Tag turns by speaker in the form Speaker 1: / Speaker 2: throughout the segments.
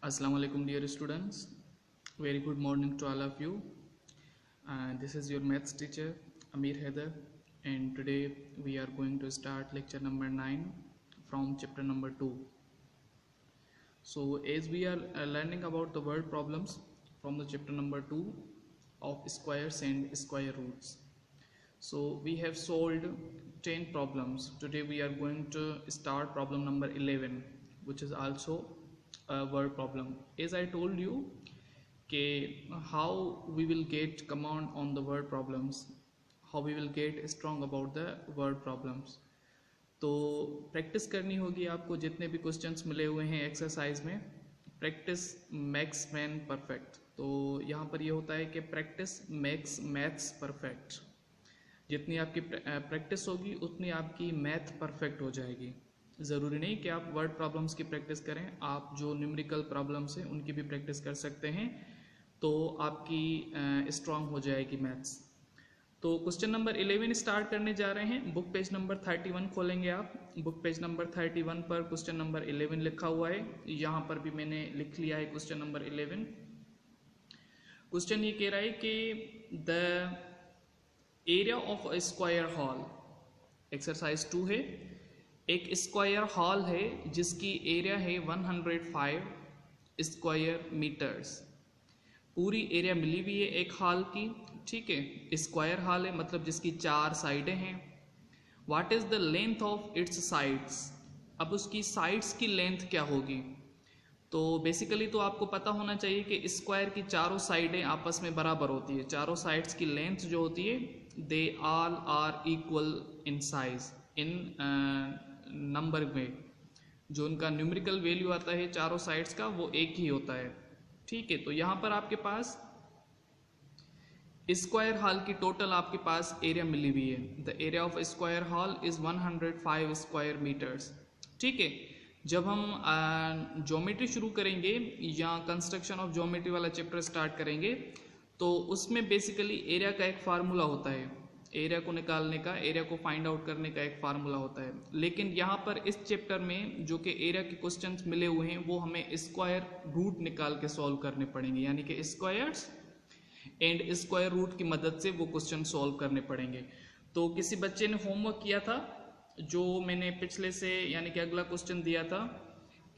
Speaker 1: Assalamu alaikum dear students. Very good morning to all of you. This is your maths teacher Amir Haider, and today we are going to start lecture number 9 from chapter number 2. So as we are learning about the word problems from the chapter number 2 of squares and square roots. So we have solved 10 problems. Today we are going to start problem number 11, which is also a word problem. As I told you how we will get command on the word problems, how we will get strong about the word problems. तो practice करनी होगी आपको, जितने भी questions मिले हुए हैं exercise में, प्रैक्टिस मैक्स मैन परफेक्ट। तो यहाँ पर ये होता है कि प्रैक्टिस मैक्स मैथ्स परफेक्ट। जितनी आपकी प्रैक्टिस होगी उतनी आपकी मैथ परफेक्ट हो जाएगी। ज़रूरी नहीं कि आप वर्ड प्रॉब्लम्स की प्रैक्टिस करें, आप जो न्यूमेरिकल प्रॉब्लम्स हैं उनकी भी प्रैक्टिस कर सकते हैं, तो आपकी स्ट्रांग हो जाएगी मैथ्स। तो क्वेश्चन नंबर 11 स्टार्ट करने जा रहे हैं। बुक पेज नंबर 31 खोलेंगे आप। बुक पेज नंबर 31 पर क्वेश्चन नंबर 11 लिखा हुआ है। यहाँ पर भी मैंने लिख लिया है क्वेश्चन नंबर 11। क्वेश्चन ये कह रहा है कि the area of a square hall, exercise 2 है। एक स्क्वायर हॉल है जिसकी एरिया है 105 स्क्वायर मीटर्स। पूरी एरिया मिली हुई है एक हॉल की, ठीक है। स्क्वायर हॉल है मतलब जिसकी 4 साइडें हैं। What is the length of its sides, अब उसकी साइड्स की लेंथ क्या होगी। तो बेसिकली तो आपको पता होना चाहिए कि स्क्वायर की चारों साइडें आपस में बराबर होती है। चारों साइड्स की लेंथ जो होती है they all are equal in size, in number में जो उनका न्यूमेरिकल वैल्यू आता है चारों साइड्स का वो एक ही होता है, ठीक है। तो यहाँ पर आपके पास स्क्वायर हॉल की टोटल आपके पास एरिया मिली हुई है। The area of square hall is 105 square meters, ठीक है। जब हम ज्योमेट्री शुरू करेंगे या कंस्ट्रक्शन ऑफ ज्योमेट्री वाला चैप्टर स्टार्ट करेंगे तो उसमें बेसिकली एरिया का एक फार्मूला होता है। एरिया को निकालने का, एरिया को फाइंड आउट करने का एक फार्मूला होता है। लेकिन यहाँ पर इस चैप्टर में जो कि एरिया के क्वेश्चंस मिले हुए हैं वो हमें स्क्वायर रूट निकाल के सॉल्व करने पड़ेंगे, यानी कि स्क्वायर्स एंड स्क्वायर रूट की मदद से वो क्वेश्चन सॉल्व करने पड़ेंगे। तो किसी बच्चे ने होमवर्क किया था जो मैंने पिछले से यानी कि अगला क्वेश्चन दिया था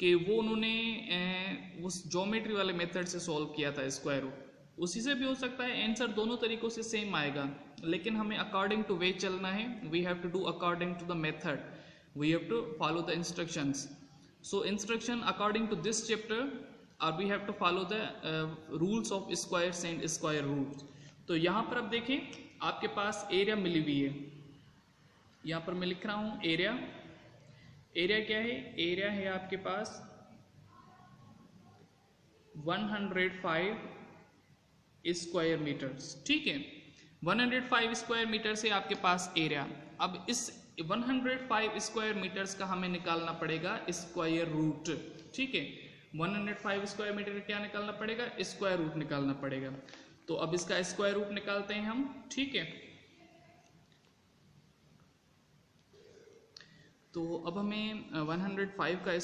Speaker 1: कि वो उन्होंने उस ज्योमेट्री वाले मेथड से सॉल्व किया था स्क्वायर रूट। उसी से भी हो सकता है, आंसर दोनों तरीकों से सेम आएगा, लेकिन हमें अकॉर्डिंग टू वे चलना है। We have to do according to the method, we have to follow the instructions. So instruction according to this chapter और we have to follow the rules of squares and square roots. तो यहाँ पर अब देखें आपके पास area मिली हुई है। यहाँ पर मैं लिख रहा हूँ एरिया। एरिया क्या है? एरिया है आपके पास 105 स्क्वायर मीटर्स, ठीक है। 105 स्क्वायर मीटर से आपके पास एरिया। अब इस 105 स्क्वायर मीटर्स का हमें निकालना पड़ेगा स्क्वायर रूट, ठीक है। 105 स्क्वायर मीटर का क्या निकालना पड़ेगा? स्क्वायर रूट निकालना पड़ेगा। तो अब इसका स्क्वायर रूट निकालते हैं हम, ठीक है। तो अब हमें 105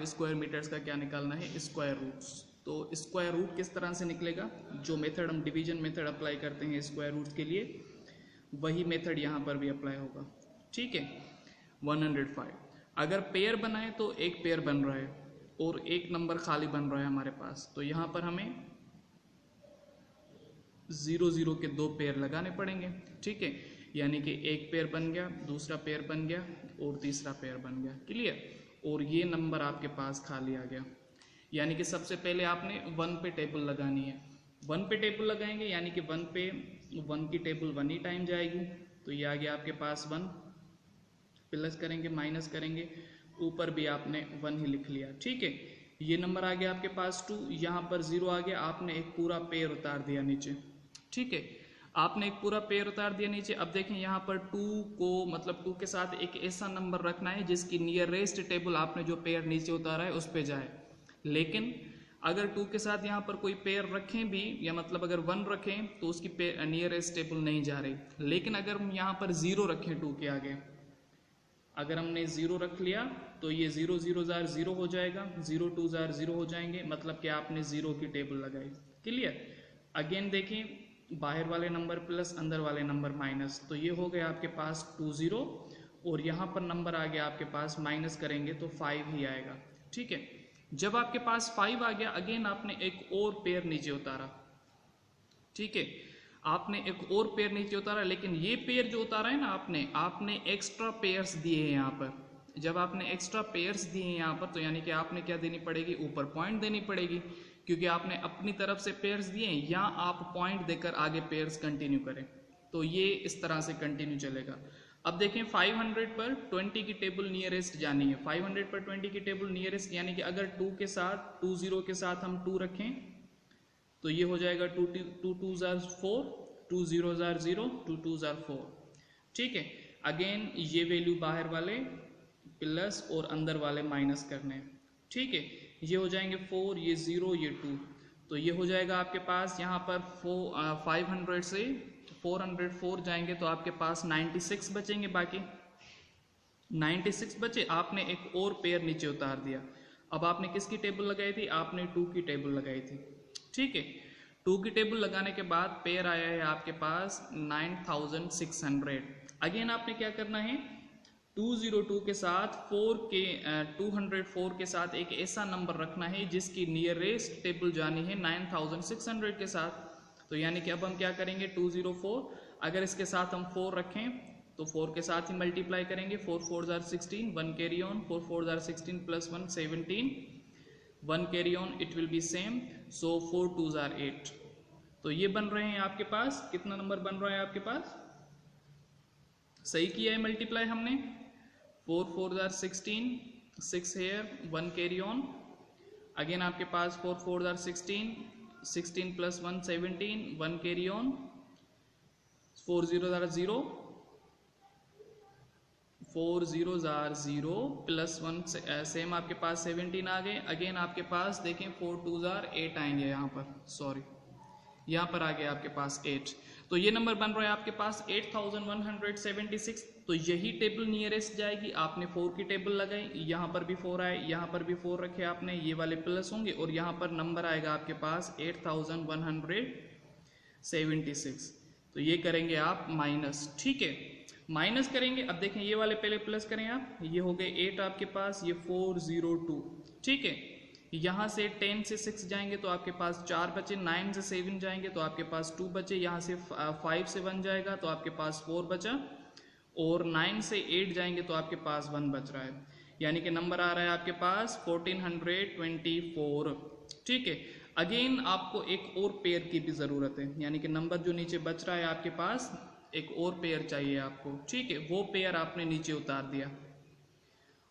Speaker 1: स्क्वायर मीटर्स का क्या निकालना है? Square roots. तो स्क्वायर रूट किस तरह से निकलेगा? जो मेथड हम डिवीजन मेथड अप्लाई करते हैं स्क्वायर रूट के लिए, वही मेथड यहाँ पर भी अप्लाई होगा, ठीक है। 105 अगर पेयर बनाए तो एक पेयर बन रहा है और एक नंबर खाली बन रहा है हमारे पास, तो यहाँ पर हमें 0 0 के 2 पेयर लगाने पड़ेंगे, ठीक है। यानी कि एक पेयर बन गया, दूसरा पेयर बन गया और तीसरा पेयर बन गया, क्लियर। और ये नंबर आपके पास खाली आ गया। यानी कि सबसे पहले आपने 1 पे टेबल लगानी है। 1 पे टेबल लगाएंगे यानी कि 1 पे 1 की टेबल 1 ही टाइम जाएगी। तो ये आ गया आपके पास 1, प्लस करेंगे माइनस करेंगे, ऊपर भी आपने 1 ही लिख लिया, ठीक है। ये नंबर आ गया आपके पास 2, यहाँ पर 0 आ गया। आपने एक पूरा पेयर उतार दिया नीचे, ठीक है। आपने एक पूरा पेयर उतार दिया नीचे। अब देखें यहाँ पर 2 को मतलब 2 के साथ एक ऐसा नंबर रखना है जिसकी नियरेस्ट टेबल आपने जो पेयर नीचे उतारा है उस पे जाए। लेकिन अगर 2 के साथ यहाँ पर कोई पेयर रखें भी, या मतलब अगर 1 रखें तो उसकी नियरेस्ट टेबल नहीं जा रही। लेकिन अगर हम यहाँ पर 0 रखें 2 के आगे अगर हमने 0 रख लिया तो ये 0 0 जार 0 हो जाएगा, 0 2 जार 0 हो जाएंगे, मतलब कि आपने 0 की टेबल लगाई। क्लियर। अगेन देखें, बाहर वाले नंबर प्लस अंदर वाले नंबर माइनस, तो ये हो गया आपके पास 2 0 और यहाँ पर नंबर आ गया आपके पास, माइनस करेंगे तो 5 ही आएगा। ठीक है, जब आपके पास 5 आ गया, अगेन आपने एक और पेयर नीचे उतारा। ठीक है, आपने एक और पेयर नीचे उतारा, लेकिन ये पेयर जो उतारा है ना आपने एक्स्ट्रा पेयर्स दिए हैं यहाँ पर। जब आपने एक्स्ट्रा पेयर्स दिए हैं यहाँ पर, तो यानी कि आपने क्या देनी पड़ेगी, ऊपर पॉइंट देनी पड़ेगी, क्योंकि आपने अपनी तरफ से पेयर्स दिए हैं, या आप पॉइंट देकर आगे पेयर्स कंटिन्यू करें, तो ये इस तरह से कंटिन्यू चलेगा। अब देखें 500 पर 20 की टेबल नियरेस्ट जानी है। 500 पर 20 की टेबल नियरेस्ट, यानी कि अगर 2 के साथ 2 0 के साथ हम 2 रखें तो ये हो जाएगा 2 2 जार 4, 2 0 जार 0, 2 2 जार 4। ठीक है, अगेन ये वैल्यू बाहर वाले प्लस और अंदर वाले माइनस करने हैं। ठीक है, ये हो जाएंगे 4, ये 0, ये 2, तो ये हो जाएगा आपके पास यहाँ पर 500 से 404 जाएंगे तो आपके पास 96 बचेंगे। बाकी 96 बचे, आपने एक और पेयर नीचे उतार दिया। अब आपने किसकी टेबल लगाई थी, आपने 2 की टेबल लगाई थी। ठीक है, 2 की टेबल लगाने के बाद पेयर आया है आपके पास 9600। अगेन आपने क्या करना है, 202 के साथ 204 के साथ एक ऐसा नंबर रखना है जिसकी नियरेस्ट टेबल जानी है 9600 के साथ। तो यानी कि अब हम क्या करेंगे, 204, अगर इसके साथ हम 4 रखें तो 4 के साथ ही मल्टीप्लाई करेंगे, 4 4 जार 16, 1 कैरी ऑन, 4 4 जार 16 plus 1 17, 1 carry on, it will be same, so 4 2 jar 8। तो ये बन रहे हैं आपके पास, कितना नंबर बन रहा है आपके पास, सही किया है मल्टीप्लाई हमने, 4 4 जार 16, 6 हेयर, 1 कैरी ऑन, अगेन आपके पास 4 4 जार 16, 16 प्लस 1 17, 1 कैरी ऑन, 4 0 जार 0, 4 0 जार 0 प्लस 1 सेम आपके पास 17 आ गए। अगेन आपके पास देखें 4 2 जार 8 आएंगे, यहाँ पर सॉरी यहाँ पर आ गया आपके पास 8। तो ये नंबर बन रहा है आपके पास 8176। तो यही टेबल नियरेस्ट जाएगी। आपने 4 की टेबल लगाई, यहाँ पर भी 4 आए, यहाँ पर भी 4 रखे आपने, ये वाले प्लस होंगे और यहाँ पर नंबर आएगा आपके पास 8176। तो ये करेंगे आप माइनस। ठीक है, माइनस करेंगे। अब देखें ये वाले पहले प्लस करें आप, ये हो गए 8 आपके पास, ये 402। ठीक है, यहाँ से 10 से 6 जाएंगे तो आपके पास 4 बचे, 9 से 7 जाएंगे तो आपके पास 2 बचे, यहाँ से 5 से 1 जाएगा तो आपके पास 4 बचा, और 9 से 8 जाएंगे तो आपके पास 1 बच रहा है, यानी कि नंबर आ रहा है आपके पास 1424। ठीक है, अगेन आपको एक और पेयर की भी ज़रूरत है, यानी कि नंबर जो नीचे बच रहा है आपके पास, एक और पेयर चाहिए आपको। ठीक है, वो पेयर आपने नीचे उतार दिया,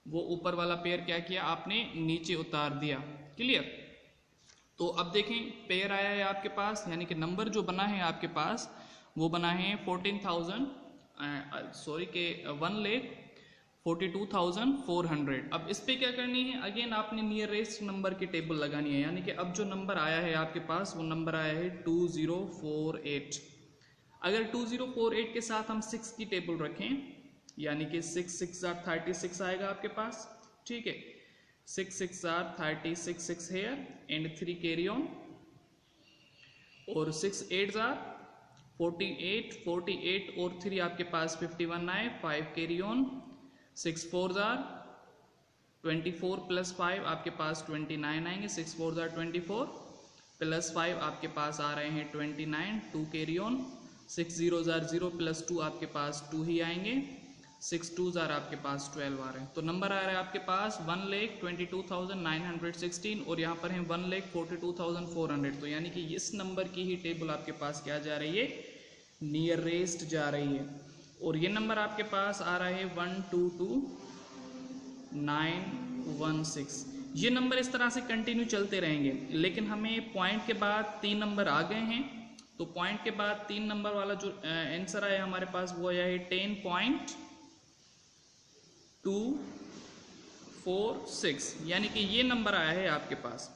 Speaker 1: वो ऊपर वाला पेयर क्या किया आपने, नीचे उतार दिया। क्लियर। तो अब देखें पेयर आया है आपके पास, यानी कि नंबर जो बना है आपके पास वो बना है 1,42,400। अब इस पे क्या करनी है, अगेन आपने नियरेस्ट नंबर की टेबल लगानी है, यानी कि अब जो नंबर आया है आपके पास वो नंबर आया है 2048। अगर 2048 के साथ हम 6 की टेबल रखें, यानी कि 6 6 जार 36 आएगा आपके पास। ठीक है, 6 6 जार 36, 6 हेयर एंड 3 कैरी ऑन, और 6 8 जार 48 और 3 आपके पास 51 आए, 5 कैरी ऑन, 6 4 जार 24 प्लस 5 आपके पास 29 आएंगे, 6 4 जार 24 प्लस 5 आपके पास आ रहे हैं 29, 2 कैरी ऑन, 6 0 जार 0 प्लस 2 आपके पास 2 ही आएंगे, 6 2 जार आपके पास 12 आ रहे हैं। तो नंबर आ रहा है आपके पास 1,22,916 और यहाँ पर है 1,42,400। तो यानी कि इस नंबर की ही टेबल आपके पास क्या जा रही है, नियरेस्ट जा रही है, और ये नंबर आपके पास आ रहा है 1,22,916। ये नंबर इस तरह से कंटिन्यू चलते रहेंगे, लेकिन हमें पॉइंट के बाद 3 नंबर आ गए हैं, तो पॉइंट के बाद 3 नंबर वाला जो आंसर आया हमारे पास वो आया है 10.246, यानी कि ये नंबर आया है आपके पास।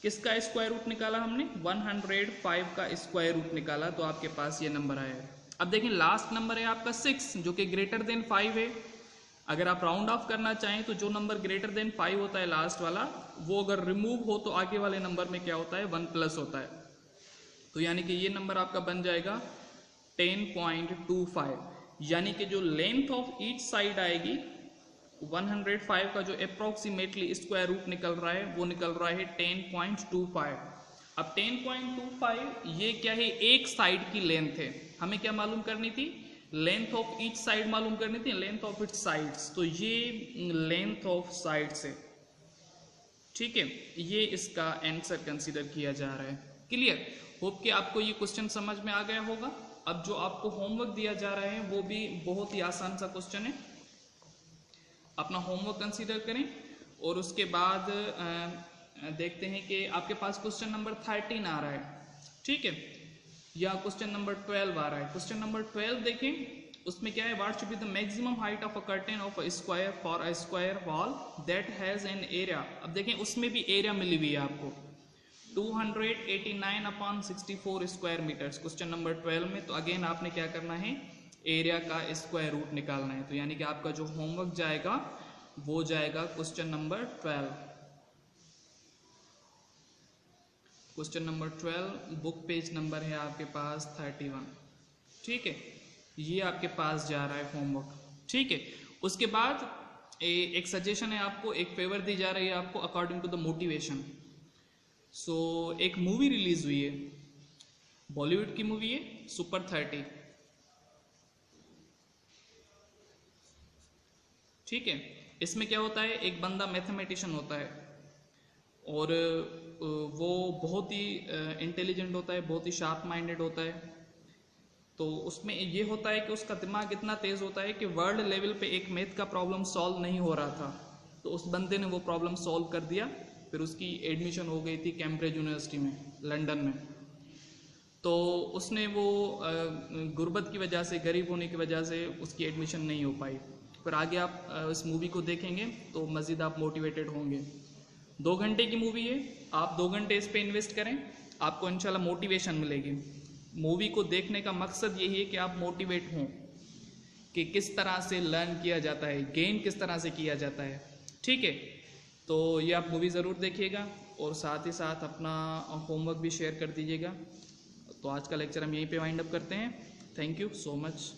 Speaker 1: किसका स्क्वायर रूट निकाला हमने, 105 का स्क्वायर रूट निकाला, तो आपके पास ये नंबर आया है। अब देखें लास्ट नंबर है आपका 6, जो कि ग्रेटर देन 5 है। अगर आप राउंड ऑफ करना चाहें तो जो नंबर ग्रेटर देन 5 होता है लास्ट वाला, वो अगर रिमूव हो तो आगे वाले नंबर में क्या होता है 1 प्लस होता है। तो यानी कि ये नंबर आपका बन जाएगा 10.25, यानी कि जो लेंथ ऑफ ईच साइड आएगी 105 का जो अप्रोक्सीमेटली स्क्वायर रूट निकल रहा है वो निकल रहा है 10.25। अब 10.25 ये क्या है, एक साइड की लेंथ है। हमें क्या मालूम करनी थी, लेंथ ऑफ ईच साइड मालूम करनी थी, लेंथ ऑफ इट्स साइड्स। तो ये लेंथ ऑफ साइड्स है, ठीक है, ये इसका आंसर कंसीडर किया जा रहा है। क्लियर, होप कि आपको ये क्वेश्चन समझ में आ गया होगा। अब जो आपको होमवर्क दिया जा रहा है वो भी बहुत ही आसान सा क्वेश्चन है, अपना होमवर्क कंसीडर करें और उसके बाद देखते हैं कि आपके पास क्वेश्चन नंबर 13 आ रहा है, ठीक है, या क्वेश्चन नंबर 12 आ रहा है। क्वेश्चन नंबर 12 देखें, उसमें क्या है, what should be the maximum height of a curtain of a square for a square wall that has an area. अब देखें उसमें भी एरिया मिली हुई है आपको 289/64 स्क्वायर मीटर्स, क्वेश्चन नंबर 12 में। तो अगेन आपने क्या करना है, एरिया का स्क्वायर रूट निकालना है। तो यानी कि आपका जो होमवर्क जाएगा वो जाएगा question number 12। Question number 12 book page number है आपके पास 31, ठीक है, ये आपके पास जा रहा है होमवर्क, ठीक है। उसके बाद एक सजेशन है आपको, एक फेवर दी जा रही है आपको अकॉर्डिंग टू द मोटिवेशन। सो एक मूवी रिलीज हुई है, बॉलीवुड की मूवी है सुपर 30, ठीक है। इसमें क्या होता है, एक बंदा मैथमेटिशियन होता है और वो बहुत ही इंटेलिजेंट होता है, बहुत ही शार्प माइंडेड होता है। तो उसमें ये होता है कि उसका दिमाग इतना तेज होता है कि वर्ल्ड लेवल पे एक मैथ का प्रॉब्लम सॉल्व नहीं हो रहा था, तो उस बंदे ने वो प्रॉब्लम सॉल्व कर दिया। फिर उसकी एडमिशन हो गई थी कैम्ब्रिज यूनिवर्सिटी में, लंदन में। तो उसने वो गुर्बत की वजह से, गरीब होने की वजह से उसकी एडमिशन नहीं हो पाई। फिर आगे आप इस मूवी को देखेंगे तो मज़ीद आप मोटिवेटेड होंगे। 2 घंटे की मूवी है, आप 2 घंटे इस पे इन्वेस्ट करें, आपको इंशाल्लाह मोटिवेशन मिलेगी। मूवी को देखने का मकसद यही है कि आप मोटिवेट हों कि किस तरह से लर्न किया जाता है, गेन किस तरह से किया जाता है, ठीक है। तो ये आप मूवी ज़रूर देखिएगा और साथ ही साथ अपना होमवर्क भी शेयर कर दीजिएगा। तो आज का लेक्चर हम यहीं पे वाइंड अप करते हैं। Thank you so much.